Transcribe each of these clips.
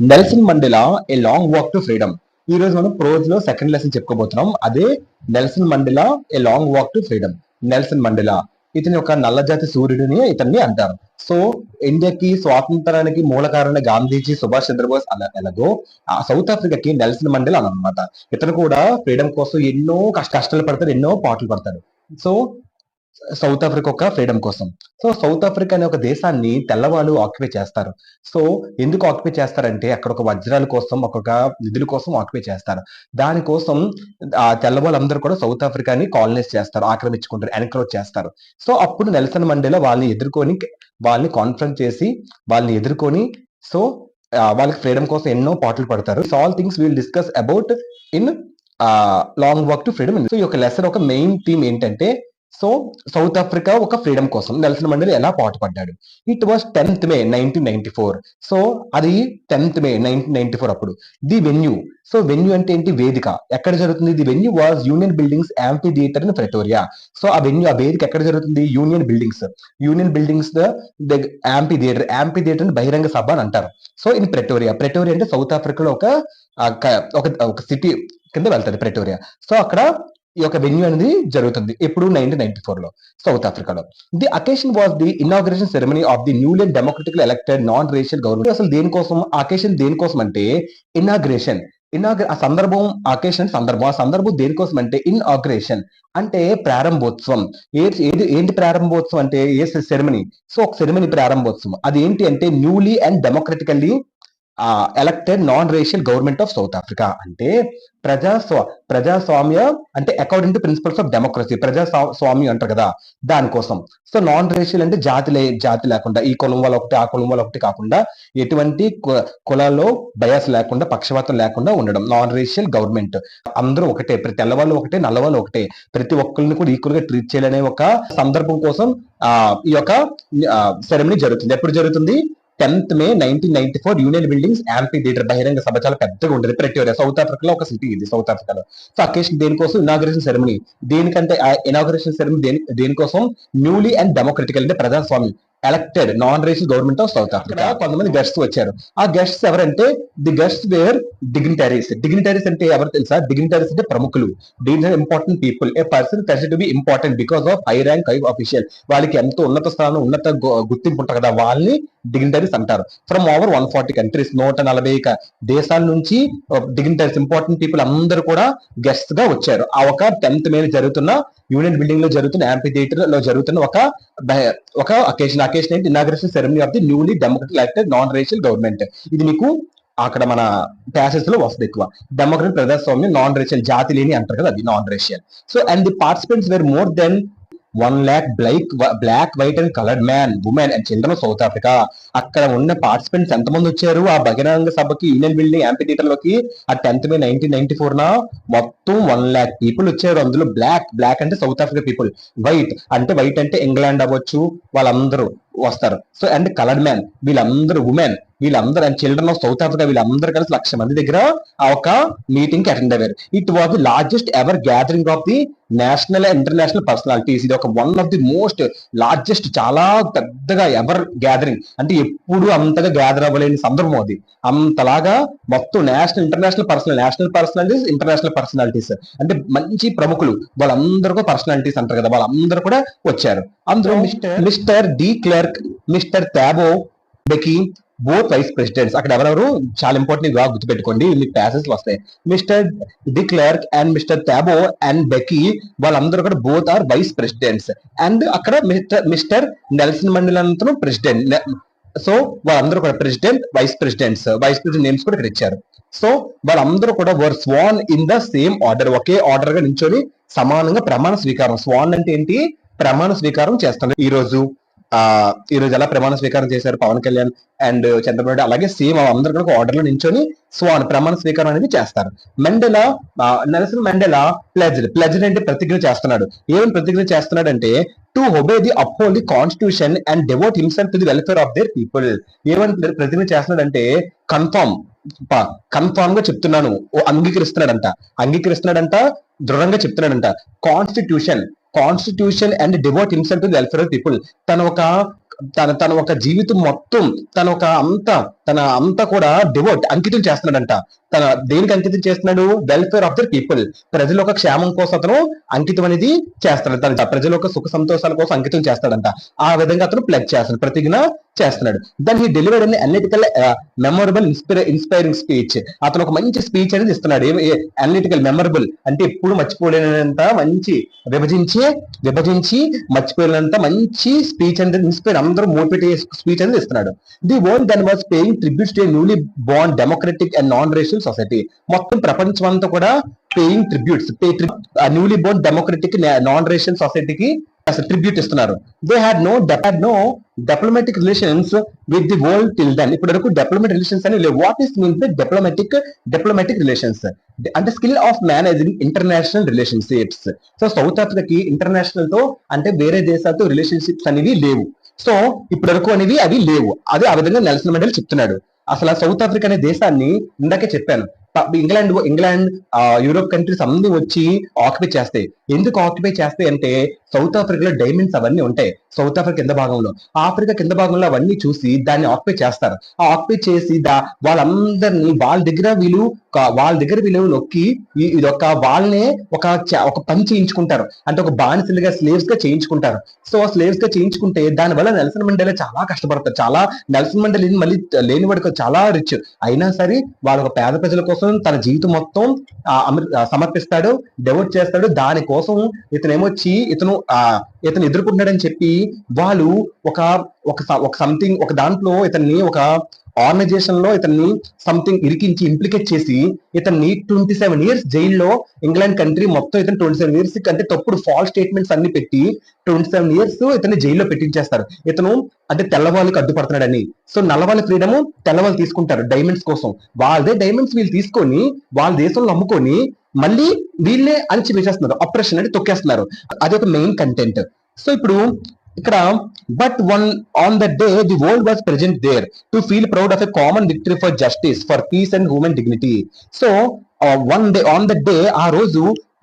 Nelson Mandela a long walk to freedom. ఈ రోజు మనం ప్రోజ్ లో సెకండ్ లెసన్ చెప్పుకోబోతున్నాం. అదే Nelson Mandela a long walk to freedom. Nelson Mandela ఇతని ఒక నల్లజాతి సూర్యుడిని ఇతన్ని అంటారు. సో ఇండియాకి స్వాతంత్రానికి మూల కారణ గాంధీజీ, సుభాష్ చంద్రబోస్ ఎలాగో ఆ సౌత్ ఆఫ్రికాకి నెల్సన్ మండేలా అనమాట. ఇతను కూడా ఫ్రీడమ్ కోసం ఎన్నో కష్టాలు పడతారు, ఎన్నో పాటలు పడతారు. సో సౌత్ ఆఫ్రికా ఒక ఫ్రీడమ్ కోసం. సో సౌత్ ఆఫ్రికా అనే ఒక దేశాన్ని తెల్లవాళ్ళు ఆక్యుపై చేస్తారు. సో ఎందుకు ఆక్యుపై చేస్తారంటే అక్కడ ఒక వజ్రాల కోసం, ఒక్కొక్క నిధుల కోసం ఆక్యుపై చేస్తారు. దానికోసం ఆ తెల్లవాళ్ళందరూ కూడా సౌత్ ఆఫ్రికాని కాలనైజ్ చేస్తారు, ఆక్రమించుకుంటారు, ఎన్క్రోచ్ చేస్తారు. సో అప్పుడు నెల్సన్ మండేలా వాళ్ళని కాన్ఫరెన్స్ చేసి వాళ్ళని ఎదుర్కొని సో వాళ్ళకి ఫ్రీడమ్ కోసం ఎన్నో పాటలు పడతారు. All things will discuss about in long walk to freedom. So ఈ యొక్క లెసన్ ఒక మెయిన్ థీమ్ ఏంటంటే సో సౌత్ ఆఫ్రికా ఒక ఫ్రీడమ్ కోసం నెల్సన్ మండేలా ఎలా పాటుపడ్డాడు. It was 10th May 1994. So అది 10th May 1994 అప్పుడు. The venue. సో వెన్యూ అంటే ఏంటి? వేదిక. ఎక్కడ జరుగుతుంది? The venue was union buildings amphitheatre in Pretoria. So ఆ వెన్యూ, ఆ వేదిక ఎక్కడ జరుగుతుంది? యూనియన్ బిల్డింగ్స్ యాంఫీ థియేటర్ బహిరంగ సభ అని అంటారు. సో ఇన్ ప్రెటోరియా అంటే సౌత్ ఆఫ్రికాలో ఒక సిటీ కింద వెళ్తారు ప్రెటోరియా. సో అక్కడ ఈ యొక్క వెన్యూ అనేది జరుగుతుంది. ఎప్పుడు? 1994 లో సౌత్ ఆఫ్రికాలో. The occasion was the inauguration ceremony of the newly democratical elected non racial government. అసలు దేనికోసం అకేషన్? దేనికోసం అంటే ఇనాగ్రేషన్. ఆ సందర్భం దేనికోసం అంటే ఇన్ఆగ్రేషన్ అంటే ప్రారంభోత్సవం. ఏంటి ప్రారంభోత్సవం అంటే సెరమనీ. సో ఒక సెరమనీ ప్రారంభోత్సవం. అది ఏంటి అంటే newly and democratically elected non racial government of South Africa. అంటే ప్రజాస్వామ్య అంటే according to principles of democracy, ప్రజాస్వామ్యం అంటారు కదా, దానికోసం. సో నాన్ రేషియల్ అంటే జాతి లేకుండా, ఈ కులం వల్ల ఒకటి, ఆ కులం వల్ల ఒకటి కాకుండా, ఎటువంటి కులాల్లో బయాస్ లేకుండా, పక్షపాతం లేకుండా ఉండడం. Non racial government. అందరూ ఒకటే, ప్రతి తెల్లవాళ్ళు ఒకటే, నల్లవాళ్ళు ఒకటే, ప్రతి ఒక్కరిని కూడా ఈక్వల్ గా ట్రీట్ చేయాలనే ఒక సందర్భం కోసం ఈ యొక్క సెరమనీ జరుగుతుంది. ఎప్పుడు జరుగుతుంది? 10th May 1994 union buildings amphi theatre బహిరంగ సభ. చాలా పెద్దగా ఉండేది ప్రెటోరియా. సౌత్ ఆఫ్రికాలో ఒక సిటీ ఇది, సౌత్ ఆఫ్రికాలో. సో అకేషన్ దేనికోసం? Inauguration ceremony. దేనికంటే ఇనాగ్రేషన్ సెరమనీ దేనికోసం? న్యూలీ అండ్ డెమోక్రటికల్ అంటే ప్రజాస్వామ్యం elected non racial government of South Africa. కొంతమంది గెస్ట్స్ వచ్చారు. ఆ గెస్ట్స్ ఎవరంటే the guests were dignitaries. Dignitaries అంటే ఎవరు తెలుసా? డిగ్నిటరీస్ అంటే ప్రముఖులు, important people. A person considered to be important because of high rank, high official. వాళ్ళకి ఎంతో ఉన్నత స్థానం, ఉన్నత గుర్తింపు ఉంటుంది కదా, వాళ్ళని డిగ్నిటరీస్ అంటారు. ఫ్రమ్ ఓవర్ 140 కంట్రీస్, 140 దేశాల నుంచి డిగ్నిటరీస్, ఇంపార్టెంట్ పీపుల్ అందరూ కూడా గెస్ట్ గా వచ్చారు. ఆ ఒక 10th May జరుగుతున్న యూనియన్ బిల్డింగ్ లో జరుగుతున్న యాంఫీ థియేటర్ లో జరుగుతున్న ఒక అకేషన్ ఏంటి? Inauguration ceremony of the newly democratic elected non racial government. ఇది మీకు అక్కడ మన ప్యాసెస్ లో వస్తుంది ఎక్కువ. డెమోక్రటిక్ ప్రజాస్వామ్యం, నాన్ రేషియల్ జాతి లేని అంటారు కదా, అది non racial. So and the participants were more than 1 lakh black, white and coloured man, women and children of South Africa. అక్కడ ఉన్న పార్టిసిపెంట్స్ ఎంతమంది వచ్చారు ఆ బహిరంగ సభకి, యూనియన్ బిల్డింగ్ యాంఫీ థియేటర్ లోకి? ఆ 10th May 1994 మొత్తం 1 lakh పీపుల్ వచ్చారు. అందులో బ్లాక్ అంటే సౌత్ ఆఫ్రికా పీపుల్, వైట్ అంటే ఇంగ్లాండ్ అవ్వచ్చు, వాళ్ళందరూ వస్తారు. సో అండ్ కలర్డ్ మ్యాన్, వీళ్ళందరూ ఉమెన్, వీళ్ళందరూ and children of South Africa, వీళ్ళందరూ కలిసి 1,00,000 మంది దగ్గర ఆ ఒక మీటింగ్ కి అటెండ్ అయ్యారు. It was the largest ever gathering of the national and international personalities. ఇది ఒక one of the most largest, చాలా పెద్దగా ఎవర్ గ్యాదరింగ్ అంటే ఎప్పుడు అంతగా గ్యాదర్ అవ్వలేని సందర్భం అది. అంతలాగా మొత్తం national international personalities, international personalities అంటే మంచి ప్రముఖులు, వాళ్ళందరూ పర్సనాలిటీస్ అంటారు కదా, వాళ్ళందరూ కూడా వచ్చారు. అందులో mister de Klerk, mister Thabo Mbeki, both vice presidents. అక్కడ ఎవరెవరు చాలా ఇంపార్టెంట్ గా గుర్తుపెట్టుకోండి, మీకు ప్యాసెస్ వస్తాయి. Mister de Klerk and mister Thabo and Mbeki, వాళ్ళందరూ కూడా both are vice presidents. And అక్కడ mister Nelson Mandela president. So వాళ్ళందరూ కూడా ప్రెసిడెంట్, వైస్ ప్రెసిడెంట్స్ నేమ్స్ కూడా ఇక్కడ ఇచ్చారు. సో వాళ్ళందరూ కూడా were sworn in the same order, ఒకే ఆర్డర్ గా నించొని సమానంగా ప్రమాణ స్వీకారం. స్వాన్ అంటే ఏంటి? ప్రమాణ స్వీకారం చేస్తున్నారు. ఈ రోజు ఎలా ప్రమాణ స్వీకారం చేశారు పవన్ కళ్యాణ్ అండ్ చంద్రబాబు నాయుడు, అలాగే సేమ్ అందరూ కూడా ఆర్డర్ లో నించొని ప్రమాణ స్వీకారం అనేది చేస్తారు. నెల్సన్ మండేలా ప్లెజ్డ్ అంటే ప్రతిజ్ఞ చేస్తున్నాడు. ఏమని ప్రతిజ్ఞ చేస్తున్నాడు అంటే to obey the uphold the constitution and devote himself to the welfare of their people. ఏమని ప్రతిజ్ఞ చేస్తున్నాడంటే కన్ఫామ్ గా చెప్తున్నాను, అంగీకరిస్తున్నాడంట, దృఢంగా చెప్తున్నాడంట. Constitution and devote himself to the welfare of people. తన ఒక తన ఒక జీవితం మొత్తం తన అంతా కూడా డివోట్ అంకితం చేస్తున్నాడంట. తన దేనికి అంకితం చేస్తున్నాడు? వెల్ఫేర్ ఆఫ్ ద పీపుల్, ప్రజల యొక్క క్షేమం కోసం అతను అంకితం అనేది చేస్తాడంట. ప్రజల యొక్క సుఖ సంతోషాల కోసం అంకితం చేస్తాడంట. ఆ విధంగా అతను ప్లగ్ చేస్తాడు, ప్రతిజ్ఞ చేస్తున్నాడు. దాన్ని he delivered an analytical memorable inspiring speech. అతను ఒక మంచి స్పీచ్ అనేది ఇస్తున్నాడు. అనలిటికల్ మెమొరబుల్ అంటే ఎప్పుడు మర్చిపోలేనంత మంచి విభజించి మర్చిపోలేనంత మంచి స్పీచ్ అనేది ఇన్స్పైర్, అందరూ మోటివేట్ స్పీచ్ అనేది ఇస్తున్నాడు. The world then was paying tributes to a newly born democratic and non racial society. మొత్తం ప్రపంచం అంతా కూడా paying tributes, newly born democratic non racial సొసైటీకి ట్రిబ్యూట్ ఇస్తున్నారు. They had no diplomatic relations with the world till then. ఇప్పటి వరకు diplomatic relations అని లేవు. What is means the diplomatic relations అంటే skill of managing international relationships. So South ఆఫ్రికాకి international తో అంటే వేరే దేశాలతో రిలేషన్షిప్స్ అనేవి లేవు. సో ఇప్పటి వరకు అనేవి అవి లేవు. అది ఆ విధంగా నెల్సన్ మండేలా చెప్తున్నాడు. అసలు సౌత్ ఆఫ్రికా అనే దేశాన్ని ఇందాకే చెప్పాను, ఇంగ్లాండ్ యూరోప్ కంట్రీస్ అన్ని వచ్చి ఆక్యుపై చేస్తాయి. ఎందుకు ఆక్యుపై చేస్తాయి అంటే సౌత్ ఆఫ్రికాలో డైమండ్స్ అవన్నీ ఉంటాయి. సౌత్ ఆఫ్రికా కింద భాగంలో, ఆఫ్రికా కింద భాగంలో అవన్నీ చూసి దాన్ని ఆక్యుపై చేస్తారు. ఆ ఆక్యుపై చేసి వాళ్ళందరినీ వాళ్ళ దగ్గర వీళ్ళు నొక్కి ఇదొక వాళ్ళనే ఒక పని చేయించుకుంటారు. అంటే ఒక బానిసలుగా స్లేవ్స్ గా చేయించుకుంటారు. సో స్లేవ్స్ గా చేయించుకుంటే దానివల్ల నెల్సన్ మండేలా చాలా కష్టపడతారు. నెల్సన్ మండేలా మళ్ళీ లేనివాడికి చాలా రిచ్ అయినా సరే వాళ్ళ పేద ప్రజల కోసం తన జీవితం మొత్తం సమర్పిస్తాడు, డెవోట్ చేస్తాడు. దానికోసం ఇతనేమొచ్చి ఇతను ఎదుర్కొంటాడని చెప్పి వాళ్ళు ఒక సంథింగ్ ఒక దాంట్లో ఇతన్ని ఒక ఆర్గనైజేషన్ లో ఇతన్ని సంథింగ్ ఇరికించి ఇంప్లికేట్ చేసి ఇతన్ని 27 years జైల్లో, ఇంగ్లాండ్ కంట్రీ మొత్తం ఇతను 27 years అంటే తప్పుడు ఫాల్స్ స్టేట్మెంట్స్ అన్ని పెట్టి 27 years ఇతన్ని జైల్లో పెట్టించేస్తారు. ఇతను అంటే తెల్లవాళ్ళకి అడ్డుపడుతున్నాడని. సో నల్లవాళ్ళ ఫ్రీడమ్ తెల్లవాళ్ళు తీసుకుంటారు డైమండ్స్ కోసం. వాళ్ళదే డైమండ్స్ వీళ్ళు తీసుకొని వాళ్ళ దేశంలో అమ్ముకొని మళ్ళీ వీళ్ళే అణిచివేసేస్తున్నారు, ఆపరేషన్ అంటే తొక్కేస్తున్నారు. అది ఒక మెయిన్ కంటెంట్. సో ఇప్పుడు ఇక్కడ but on that day the world was present there to feel proud of a common victory for justice, for peace and human dignity. So on that day ఆ రోజు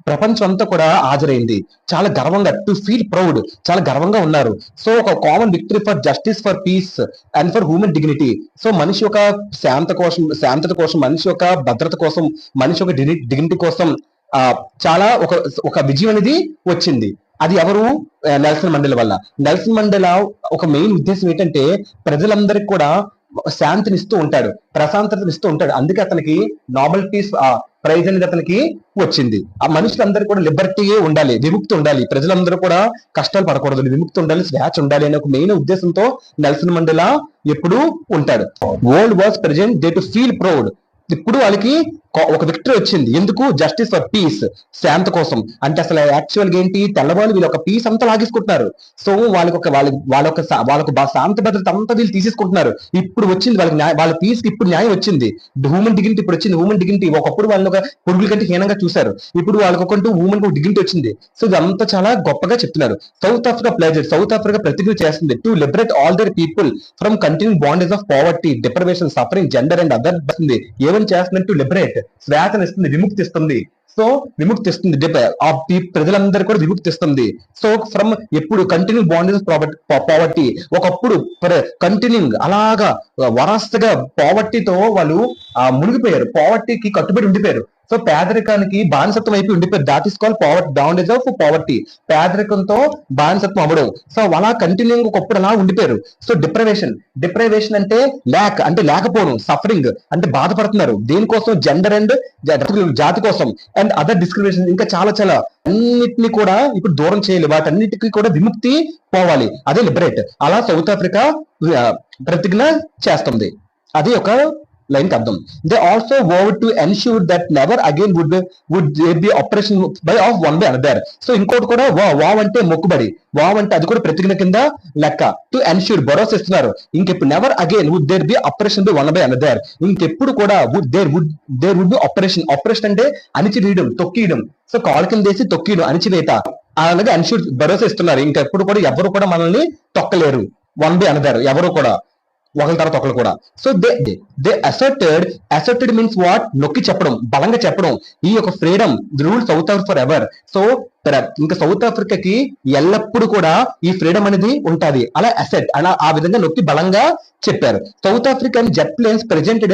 ప్రపంచం అంతా కూడా హాజరైంది. చాలా గర్వంగా, టు ఫీల్ ప్రౌడ్, చాలా గర్వంగా ఉన్నారు. సో ఒక common victory for justice, for peace and for human dignity. So మనిషి యొక్క శాంతత కోసం, మనిషి యొక్క భద్రత కోసం, మనిషి యొక్క డిగ్నిటీ కోసం చాలా ఒక విజయం అనేది వచ్చింది. అది ఎవరు? నెల్సన్ మండేలా వల్ల. నెల్సన్ మండేలా ఒక మెయిన్ ఉద్దేశం ఏంటంటే ప్రజలందరికీ కూడా శాంతినిస్తూ ఉంటాడు, ప్రశాంతతనిస్తూ ఉంటాడు. అందుకే అతనికి నోబెల్ పీస్ ప్రైజ్ అనేది అతనికి వచ్చింది. ఆ మనుషులందరూ కూడా లిబర్టీ ఉండాలి, విముక్తి ఉండాలి, ప్రజలందరూ కూడా కష్టాలు పడకూడదు, విముక్తి ఉండాలి, స్వేచ్ఛ ఉండాలి అనే ఒక మెయిన్ ఉద్దేశంతో నెల్సన్ మండేలా ఎప్పుడు ఉంటాడు. World was present they to feel proud. ఇప్పుడు వాళ్ళకి ఒక విక్టరీ వచ్చింది. ఎందుకు? జస్టిస్ ఫర్ పీస్, శాంతి కోసం. అంటే అసలు యాక్చువల్ గా ఏంటి, తెల్లవాళ్ళు వీళ్ళు ఒక పీస్ అంతా లాగేసుకుంటున్నారు. సో వాళ్ళకు శాంత భద్రత అంతా వీళ్ళు తీసేసుకుంటున్నారు. ఇప్పుడు వచ్చింది వాళ్ళ పీస్ కి ఇప్పుడు న్యాయం వచ్చింది. హ్యూమన్ డిగ్నిటీ ఇప్పుడు వచ్చింది. హ్యూమన్ డిగ్నిటీ ఒకప్పుడు వాళ్ళు ఒక పురుగుల కంటే హీనంగా చూశారు. ఇప్పుడు వాళ్ళకొకంటూ హ్యూమన్ డిగ్నిటీ వచ్చింది. సో ఇదంతా చాలా గొప్పగా చెప్తున్నారు. సౌత్ ఆఫ్రికా ప్రతిజ్ఞ చేస్తుంది to liberate all their people from continue bondage of poverty, deprivation, suffering, gender and other. ఏమని చేస్తుంది? టు లిబరేట్, స్వేతనిస్తుంది, విముక్తిస్తుంది. సో విముక్తిస్తుంది, ప్రజలందరూ కూడా విముక్తిస్తుంది. సో ఫ్రమ్ ఎప్పుడు కంటిన్యూ బాండేజ్ పావర్టీ, ఒకప్పుడు కంటిన్యూంగ్ అలాగా వరస్తగా పావర్టీతో వాళ్ళు మునిగిపోయారు, పావర్టీకి కట్టుబడి ఉండిపోయారు. సో పేదరికానికి బానిసత్వం అయిపోయి ఉండిపోయారు. That is called poverty, bondage of poverty, పేదరికంతో బానిసత్వం అవ్వడం. సో అలా కంటిన్యూంగ్ ఒకప్పుడు అలా ఉండిపోయారు. సో డిప్రైవేషన్ అంటే అంటే లేకపోవడం, సఫరింగ్ అంటే బాధపడుతున్నారు. దేనికోసం? జెండర్ అండ్ జాతి కోసం, అండ్ అదర్ డిస్క్రిమినేషన్, ఇంకా చాలా అన్నిటిని కూడా ఇప్పుడు దూరం చేయాలి, వాటన్నిటికీ కూడా విముక్తి పోవాలి. అదే లిబరేట్. అలా సౌత్ ఆఫ్రికా ప్రతిజ్ఞ చేస్తుంది. అది ఒక లైన్ కి అర్థం. They also word to ensure that never again would there be operation of one by another. So ఇంకోటి కూడా వావ్ అంటే మొక్కుబడి, వావ్ అంటే అది కూడా ప్రతిజ్ఞ కింద లెక్క. టు ఎన్ష్యూర్, భరోసా ఇస్తున్నారు. ఇంకెప్పుడు never again would there be operation by one by another. ఇంకెప్పుడు కూడా దేర్ వుడ్ బి ఆపరేషన్ అంటే అణిచివేయడం, తొక్కియడం. సో కాలు కింద వేసి తొక్కియడం, అణిచివేత. అలాగే ఎన్ష్యూర్, భరోసా ఇస్తున్నారు. ఇంకెప్పుడు కూడా ఎవరు కూడా మనల్ని తొక్కలేరు, వన్ బై అనదర్, ఎవరు కూడా ఒకరి తర్వాత ఒకరు కూడా. So they asserted means what? నొక్కి చెప్పడం, బలంగా చెప్పడం. ఈ యొక్క freedom rule south Africa for ever. So ఇంకా సౌత్ ఆఫ్రికాకి ఎల్లప్పుడు కూడా ఈ ఫ్రీడమ్ అనేది ఉంటది, అలా అసెట్ అలా ఆ విధంగా నొక్కి బలంగా చెప్పారు. South African jet planes presented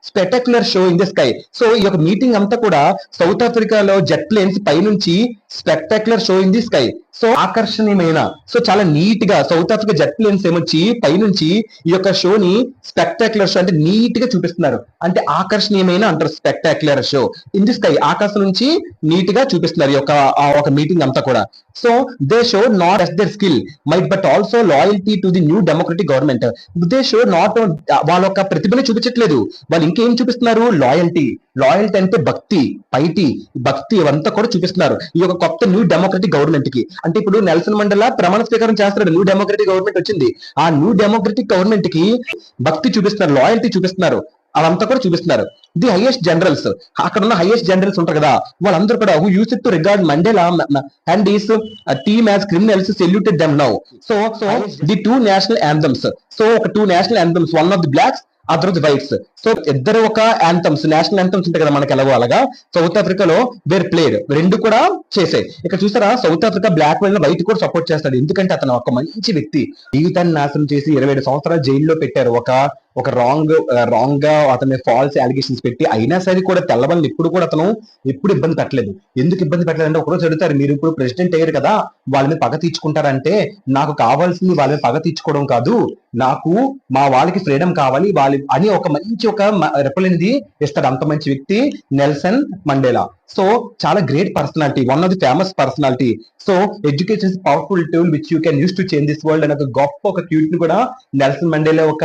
spectacular show in the sky. So ఈ యొక్క మీటింగ్ అంతా కూడా సౌత్ ఆఫ్రికాలో జెట్ ప్లేన్స్ పైనుంచి spectacular show in the sky. So ఆకర్షణీయమైన, సో చాలా నీట్ గా సౌత్ ఆఫ్రికా జెట్ ప్లేన్స్ ఏమొచ్చి పైనుంచి ఈ యొక్క షోని స్పెక్టాక్యులర్ షో అంటే నీట్ గా చూపిస్తున్నారు, అంటే ఆకర్షణీయమైన అంటారు spectacular show in the sky. ఆకాశం నుంచి నీట్ గా చూపిస్తున్నారు ఈ యొక్క ఒక మీటింగ్ అంతా కూడా. So they show not as their skill might but also loyalty to the new democratic government. They show not వాళ్ళ యొక్క ప్రతిభని చూపించట్లేదు, వాళ్ళు ఇంకేం చూపిస్తున్నారు, లాయల్టీ. లాయల్టీ అంటే భక్తి, పైటి, భక్తి ఇవంతా కూడా చూపిస్తున్నారు ఈ యొక్క కొత్త న్యూ డెమోక్రటిక్ గవర్నమెంట్ కి. అంటే ఇప్పుడు నెల్సన్ మండేలా ప్రమాణ స్వీకారం చేస్తున్నాడు, న్యూ డెమోక్రటిక్ గవర్నమెంట్ వచ్చింది, ఆ న్యూ డెమోక్రటిక్ గవర్నమెంట్ కి భక్తి చూపిస్తున్నారు, లాయల్టీ చూపిస్తున్నారు, అవంతా కూడా చూపిస్తున్నారు. ది హైయెస్ట్ జనరల్స్, అక్కడ ఉన్న హైయెస్ట్ జనరల్స్ ఉంటారు కదా, వాళ్ళందరూ కూడా who use to regard Mandela and his team as criminals saluted them now. So the two national anthems, so ఒక two national anthems, one of the blacks, other the whites. So ఇద్దరు ఒక anthems, national anthems ఉంటాయి కదా మనకి ఎలాగో అలాగా south ఆఫ్రికాలో wear played, రెండు కూడా చేసాయి. ఇక్కడ చూసారా South Africa black white white కూడా సపోర్ట్ చేస్తాడు, ఎందుకంటే అతను ఒక మంచి వ్యక్తి, జీవితాన్ని నాశనం చేసి 27 సంవత్సరాలు జైల్లో పెట్టారు ఒక రాంగ్ గా అతని ఫాల్స్ అలిగేషన్స్ పెట్టి, అయినా సరే కూడా తెల్లవాళ్ళని ఇప్పుడు కూడా అతను ఎప్పుడు ఇబ్బంది పెట్టలేదు. ఎందుకు ఇబ్బంది పెట్టలేదు అంటే, ఒకరోజు అడుగుతారు మీరు ఇప్పుడు ప్రెసిడెంట్ అయ్యారు కదా వాళ్ళ మీద పగ తీర్చుకుంటారంటే, నాకు కావాల్సింది వాళ్ళ మీద పగ తీర్చుకోవడం కాదు, నాకు మా వాళ్ళకి ఫ్రీడమ్ కావాలి వాళ్ళ అని ఒక మంచి ఒక రిప్లై అనేది ఇస్తాడు. అంత మంచి వ్యక్తి నెల్సన్ మండేలా. సో చాలా great personality, one of the famous personality. So education is powerful tool which you can use to change this world అనే ఒక గొప్ప ఒక ట్వీట్ ని కూడా నెల్సన్ మండేలా ఒక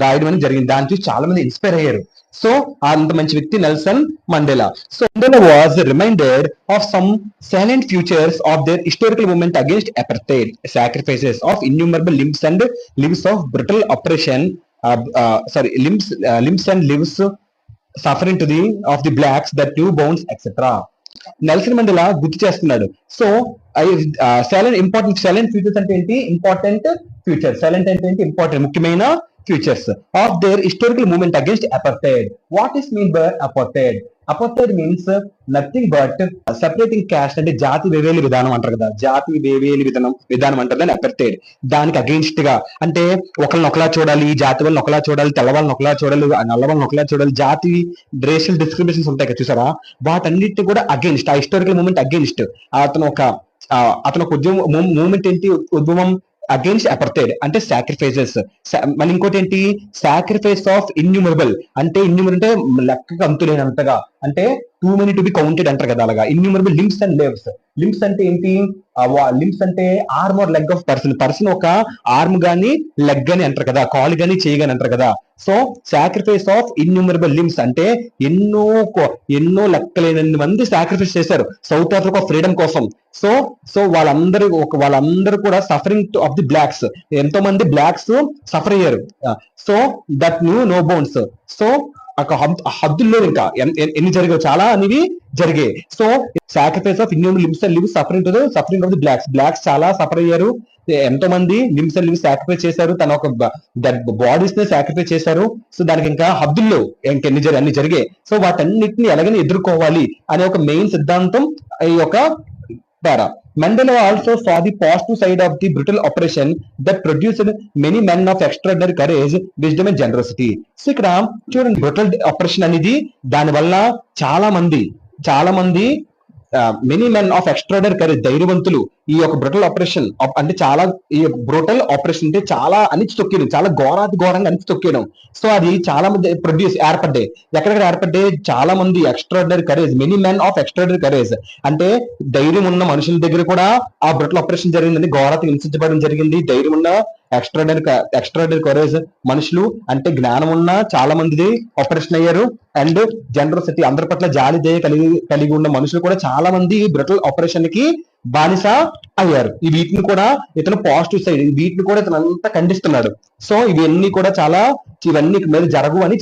రాయడం అనేది జరిగింది, దాని చూసి చాలా మంది ఇన్స్పైర్ అయ్యారు. సో అంత మంచి వ్యక్తి Nelson Mandela. So Mandela was reminded of some silent futures of their historical movement against apartheid, sacrifices of innumerable limbs and lives of brutal operation, limbs and lives suffering to the of the blacks, the new bones, etc. Nelson Mandela గుర్తు చేస్తున్నాడు. So silent futures అంటే ఏంటి, important futures, silent అంటే ఏంటి, important ముఖ్యమైన futures of their historical movement against apartheid. What is mean by apartheid? Apartheid means nothing but separating caste, అంటే జాతి వేవేలి విధానం అంటారు కదా, జాతి వేవేలి విధానం అంటారు దాన్ని అపార్థైడ్. దానికి అగెయిన్స్ట్ గా, అంటే ఒకరిని ఒకలా చూడాలి, జాతి వాళ్ళని ఒకలా చూడాలి, తెల్ల వాళ్ళని ఒకలా చూడాలి, నల్ల వాళ్ళని ఒకలా చూడాలి, జాతి రేషియల్ డిస్క్రిమినేషన్స్ ఉంటాయి కదా చూసారా, వాటన్నిటిని కూడా అగెయిన్స్ట్, ఆ హిస్టారికల్ మూవ్మెంట్ అగెయిన్స్ట్. అతను ఒక ఉద్యమం మూవ్మెంట్ ఏంటి, ఉద్యమం అగేన్స్ట్ అపార్థైడ్ అంటే సాక్రిఫైసెస్. మళ్ళీ ఇంకోటి ఏంటి, సాక్రిఫైస్ ఆఫ్ ఇన్యూమరబుల్, అంటే ఇన్యూమర్ అంటే లెక్కకు అంతులేనంతగా, అంటే too many to be counted అంటారు కదా అలాగా. Innumerable limbs and lives, limbs అంటే ఏంటి, లిమ్స్ అంటే arm or leg of person ఒక ఆర్మ్ గాని లెగ్ అని అంటారు కదా, కాలు గాని చేయగాని అంటారు కదా. So sacrifice of innumerable limbs అంటే ఎన్నో లెక్కలేనన్ని మంది సాక్రిఫైస్ చేశారు సౌత్ ఆఫ్రికా ఫ్రీడమ్ కోసం. సో వాళ్ళందరూ కూడా సఫరింగ్ ఆఫ్ ది బ్లాక్స్, ఎంతో మంది బ్లాక్స్ సఫర్ అయ్యారు. So that new no bones, so హద్దుల్లో ఇంకా ఎన్ని జరిగాయి, చాలా అనేవి జరిగాయి. So sacrifice of innumerable limbs and lives suffering of the blacks చాలా సఫర్ అయ్యారు, ఎంతో మంది లిమ్స్ అండ్ లివ్స్ సాక్రిఫైస్ చేశారు, తన ఒక బాడీస్ ని సాక్రిఫైస్ చేశారు. సో దానికి ఇంకా హద్దుల్లో అన్ని జరిగాయి. సో వాటన్నిటిని ఎలాగైనా ఎదుర్కోవాలి అనే ఒక మెయిన్ సిద్ధాంతం ఈ యొక్క పారా. Mandela also saw the positive side of the brutal operation that produced many men of extraordinary courage, wisdom and generosity. So ఇక్కడ చూడండి, బ్రుటల్ ఆపరేషన్ అనేది దాని వల్ల చాలా మంది many men of extraordinary courage, ధైర్యవంతులు ఈ యొక్క బ్రుటల్ ఆపరేషన్ అంటే చాలా, ఈ బ్రుటల్ ఆపరేషన్ అంటే చాలా అణిచి తొక్కేయడం, చాలా ఘోరంగా అణిచి తొక్కేయడం. సో అది చాలా మంది ఏర్పడ్డాయి. ఎక్కడెక్కడ ఏర్పడ్డాయి, చాలా మంది extraordinary courage, many men of extraordinary courage అంటే ధైర్యం ఉన్న మనుషుల దగ్గర కూడా ఆ బ్రుటల్ ఆపరేషన్ జరిగిందని, ఘోరత హింసించబడడం జరిగింది. ధైర్యం ఉన్న ఎక్స్ట్రాడనరీ కరేజ్ మనుషులు అంటే జ్ఞానం ఉన్న చాలా మంది ఆపరేషన్ అయ్యారు. అండ్ జనరసిటీ, అందరి పట్ల జాలి దయ కలిగి ఉన్న మనుషులు కూడా చాలా మంది బ్రుటల్ ఆపరేషన్ కి బానిస అయ్యారు. ఈ వీటిని కూడా ఇతను పాజిటివ్ సైడ్, వీటిని కూడా ఇతను అంతా ఖండిస్తున్నాడు. సో ఇవన్నీ కూడా ఇవన్నీ మీద జరగు అని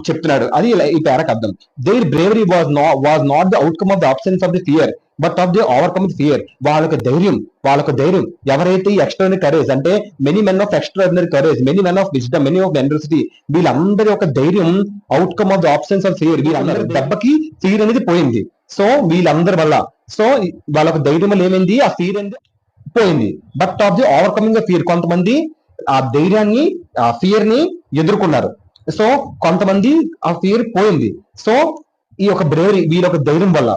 చెప్తున్నాడు. అది ఈ పేరాకు అర్థం. There bravery was not the outcome of the absence of the fear but of the overcome fear. వాళ్ళకి ధైర్యం ఎవరైతే ఎక్స్ట్రాడినరీ కరేజ్ అంటే many men of extraordinary courage, many men of wisdom, many of generosity, వీళ్ళందరి యొక్క ధైర్యం outcome of the absence of fear. వీళ్ళందరి దెబ్బకి fear అనేది పోయింది. సో వీళ్ళందరి వల్ల సో వాళ్ళకు ధైర్యం వల్ల ఏమైంది, ఆ ఫీర్ అనేది పోయింది. But of the overcoming the fear, కొంతమంది ఆ ధైర్యాన్ని, ఆ ఫియర్ ని ఎదుర్కొన్నారు. సో కొంతమంది ఆ ఫియర్ పోయింది. సో ఈ యొక్క బ్రేవరీ, వీళ్ళ యొక్క ధైర్యం వల్ల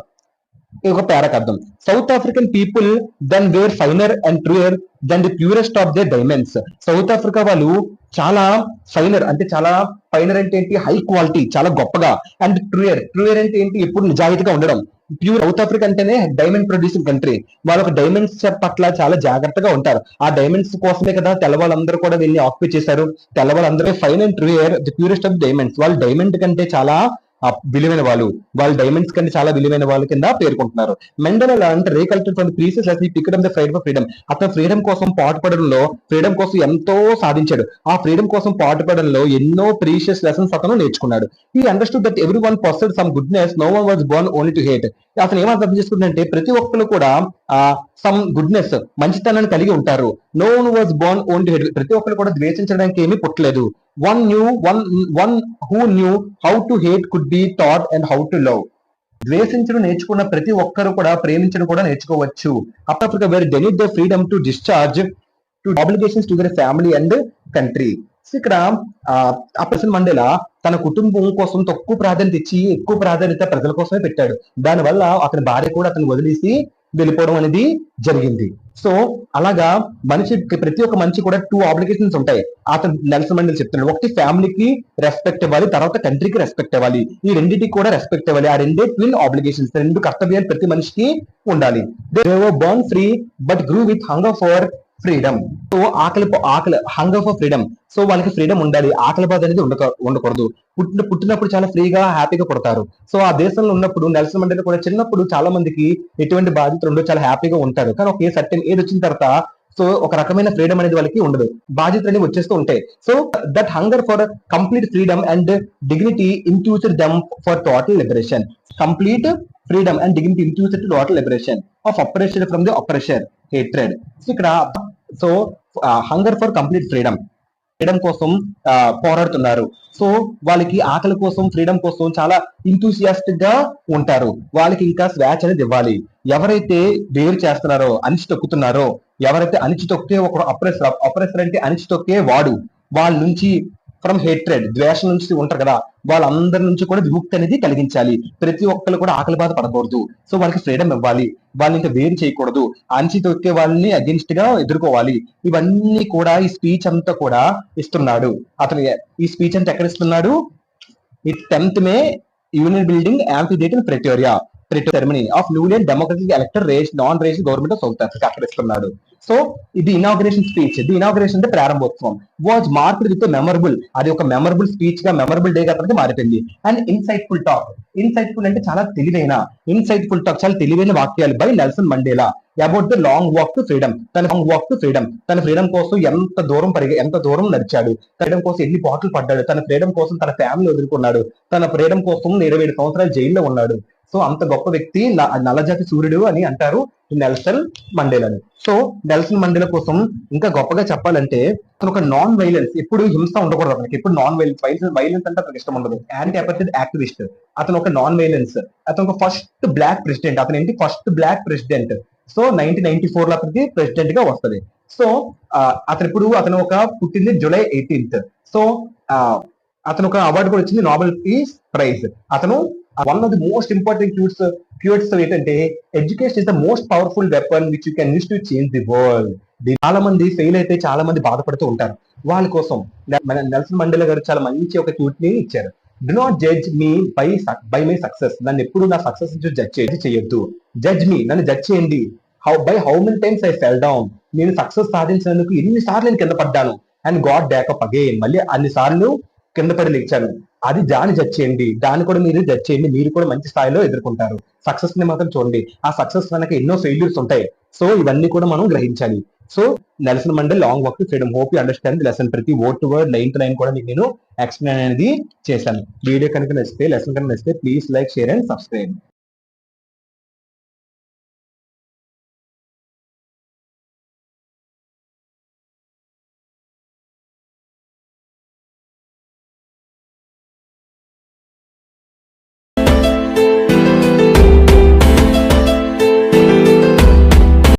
ఈ ఒక పేరాకు అర్థం. South African people then were finer and truer than the purest of the diamonds. South Africa వాళ్ళు చాలా ఫైనర్ అంటే చాలా, ఫైనర్ అంటే ఏంటి, హై క్వాలిటీ, చాలా గొప్పగా. అండ్ ట్రూయర్, ట్రూయర్ అంటే ఏంటి, ఎప్పుడు నిజాయితీగా ఉండడం. ప్యూర్ సౌత్ ఆఫ్రికా అంటేనే డైమండ్ ప్రొడ్యూసింగ్ కంట్రీ. వాళ్ళ డైమండ్స్ పట్ల చాలా జాగ్రత్తగా ఉంటారు. ఆ డైమండ్స్ కోసమే కదా తెల్లవాళ్ళందరూ కూడా వెళ్ళి ఆక్యుపై చేశారు. తెల్లవాళ్ళందరూ fine and truer the purest of diamonds. వాళ్ళు డైమండ్ కంటే చాలా విలువైన వాళ్ళు, వాళ్ళు డైమండ్స్ కంటే చాలా విలువైన వాళ్ళ కింద పేర్కొంటున్నారు. మెండెలా అంటే రీకల్చర్ from the precious lesson picked up the fight for freedom. అతను ఫ్రీడమ్ కోసం పాటుపడంలో, ఫ్రీడమ్ కోసం ఎంతో సాధించాడు. ఆ ఫ్రీడమ్ కోసం పాటుపడంలో ఎన్నో ప్రీషియస్ లెసన్స్ అతను నేర్చుకున్నాడు. He understood that every one possessed some goodness, no one was born only to hate. అతను ఏం అర్థం చేసుకుంటే ప్రతి ఒక్కరు కూడా సమ్ గుడ్నెస్, మంచితనాన్ని కలిగి ఉంటారు. No one was born only to hate. ప్రతి ఒక్కరు కూడా ద్వేషించడానికి ఏమీ పుట్టలేదు. One who knew how to hate could be taught and how to love. ద్వేషించడం నేర్చుకున్న ప్రతి ఒక్కరు కూడా ప్రేమించడం కూడా నేర్చుకోవచ్చు. అప్పుడు were they need the freedom to discharge to obligations to their family and country. ఇక్కడ నెల్సన్ మండేలా తన కుటుంబం కోసం తక్కువ ప్రాధాన్యత ఇచ్చి ఎక్కువ ప్రాధాన్యత ప్రజల కోసమే పెట్టాడు. దానివల్ల అతని భార్య కూడా అతను వదిలేసి వెళ్ళిపోవడం అనేది జరిగింది. సో అలాగా మనిషి, ప్రతి ఒక్క మనిషి కూడా 2 ఆబ్లిగేషన్స్ ఉంటాయి. అతను నెల్సన్ మండేలా చెప్తున్నాడు. ఒకటి ఫ్యామిలీకి రెస్పెక్ట్ ఇవ్వాలి, తర్వాత కంట్రీకి రెస్పెక్ట్ ఇవ్వాలి. ఈ రెండింటికి కూడా రెస్పెక్ట్ ఇవ్వాలి. ఆ రెండే ట్విన్ ఆబ్లిగేషన్స్, రెండు కర్తవ్యాలు ప్రతి మనిషికి ఉండాలి. They were born free but grew with hunger for freedom. So ఆకలి హంగర్ ఫర్ ఫ్రీడమ్. సో వాళ్ళకి ఫ్రీడమ్ ఉండాలి, ఆకలి బాధ అనేది ఉండకూడదు. పుట్టినప్పుడు చాలా ఫ్రీగా హ్యాపీగా పుడతారు. సో ఆ దేశంలో ఉన్నప్పుడు నెల్సన్ మండేలా కూడా చిన్నప్పుడు చాలా మందికి ఎటువంటి బాధ్యతలు ఉండవు, చాలా హ్యాపీగా ఉంటారు. కానీ ఒక సర్టెన్ ఏజ్ వచ్చిన తర్వాత సో ఒక రకమైన ఫ్రీడమ్ అనేది వాళ్ళకి ఉండదు, బాధ్యతలు అనేవి వచ్చేస్తూ ఉంటాయి. So that hunger for complete freedom and dignity induced them for total liberation. Complete freedom and dignity induced total liberation of oppression from the oppressor, hatred. ఇక్కడ so hunger for complete freedom కోసం పోరాడుతున్నారు. So వాళ్ళకి ఆకలి కోసం, freedom కోసం చాలా ఇంతూసియాస్టిక్ గా ఉంటారు. వాళ్ళకి ఇంకా స్వేచ్ఛ అనేది ఇవ్వాలి. ఎవరైతే వేరు చేస్తున్నారో, అణిచి తొక్కుతున్నారో, ఎవరైతే అణిచి తొక్కే ఒక అప్రెసర్ అంటే అణిచి తొక్కే వాడు, వాళ్ళ నుంచి ఫ్రమ్ హేట్రెడ్, ద్వేషం నుంచి ఉంటారు కదా, వాళ్ళందరి నుంచి కూడా విముక్తి అనేది కలిగించాలి. ప్రతి ఒక్కరు కూడా ఆకలి బాధ పడకూడదు. సో వాళ్ళకి ఫ్రీడమ్ ఇవ్వాలి, వాళ్ళని ఇంకా వేరు చేయకూడదు, అణచి తొక్కే వాళ్ళని అగెన్స్ట్ గా ఎదుర్కోవాలి. ఇవన్నీ కూడా ఈ స్పీచ్ అంతా కూడా ఇస్తున్నాడు. అతను ఈ స్పీచ్ అంతా ఎక్కడ ఇస్తున్నాడు? ఈ 10th May Union Building amphitheatre in Pretoria ceremony of newly democratic elected non rational government of South Africa అక్కడ ఇస్తున్నాడు. సో ఇది ఇనాగ్రేషన్ స్పీచ్. ఇది ఇనాగ్రేషన్ అంటే ప్రారంభోత్సవం. వాజ్ మార్క్డ్ విత్ మెమరబుల్, అది ఒక మెమరబుల్ స్పీచ్ గా, మెమరబుల్ డే గా అతనికి మారిపోయింది. అండ్ ఇన్సైట్ఫుల్ టాక్, ఇన్సైట్ఫుల్ అంటే చాలా తెలివైన, ఇన్సైట్ఫుల్ టాక్ చాలా తెలివైన వాక్యాలు by Nelson Mandela about the long walk to freedom. తన ఫ్రీడమ్ కోసం ఎంత దూరం నడిచాడు, ఫ్రీడమ్ కోసం ఎన్ని పాటలు పడ్డాడు, తన ఫ్రీడమ్ కోసం తన ఫ్యామిలీ వదులుకున్నాడు, తన ఫ్రీడమ్ కోసం 27 సంవత్సరాలు జైల్లో ఉన్నాడు. సో అంత గొప్ప వ్యక్తి, నల్లజాతి సూర్యుడు అని అంటారు నెల్సన్ మండేలాని. సో నెల్సన్ మండేలా కోసం ఇంకా గొప్పగా చెప్పాలంటే అతను ఒక నాన్ వైలెన్స్, ఎప్పుడు హింస ఉండకూడదు అతనికి, ఎప్పుడు నాన్ వైలెన్స్ అంటే అతనికి ఇష్టం ఉండదు. యాంటీ అపర్టైడ్ యాక్టివిస్ట్, అతను ఒక నాన్ వైలెన్స్. అతను ఒక ఫస్ట్ బ్లాక్ ప్రెసిడెంట్, అతను ఏంటి ఫస్ట్ బ్లాక్ ప్రెసిడెంట్. సో 1994 లో అతనికి ప్రెసిడెంట్ గా వస్తుంది. సో అతను ఒక పుట్టింది July 18th. సో అతను ఒక అవార్డు కూడా వచ్చింది, నోబెల్ పీస్ ప్రైజ్. అతను one of the most important quotes ఏంటంటే education is the most powerful weapon which you can use to change the world. చాలా మంది ఫెయిల్ అయితే చాలా మంది బాధపడుతూ ఉంటారు. వాళ్ళ కోసం నెల్సన్ మండేలా గారు చాలా మంచి ఒక క్యూట్ ని ఇచ్చారు. Do not judge me by my success. నన్ను ఎప్పుడు నా సక్సెస్ నుంచి జడ్జ్ చేయొద్దు. జడ్జ్ మీ, నన్ను జడ్జ్ చేయండి. How many times I fell down. నేను సక్సెస్ సాధించినందుకు ఎన్నిసార్లు నేను కింద పడ్డాను. అండ్ గాడ్ బ్యాకప్ అగైన్, మళ్ళీ అన్ని సార్లు కింద పడి లేచాను. అది దాన్ని జడ్జ్ చేయండి, దాన్ని కూడా మీరు జడ్జ్ చేయండి. మీరు కూడా మంచి స్థాయిలో ఎదుర్కొంటారు. సక్సెస్ ని మాత్రం చూడండి, ఆ సక్సెస్ వెనక ఎన్నో ఫెయిల్యూర్స్ ఉంటాయి. సో ఇవన్నీ కూడా మనం గ్రహించాలి. So Nelson Mandela long walk to freedom. Hope you understand the lesson. ప్రతి word to word, line to line కూడా మీకు నేను ఎక్స్ప్లెయిన్ అనేది చేశాను. వీడియో కనుక నచ్చితే, లెసన్ కనుక నచ్చితే please like, share and subscribe.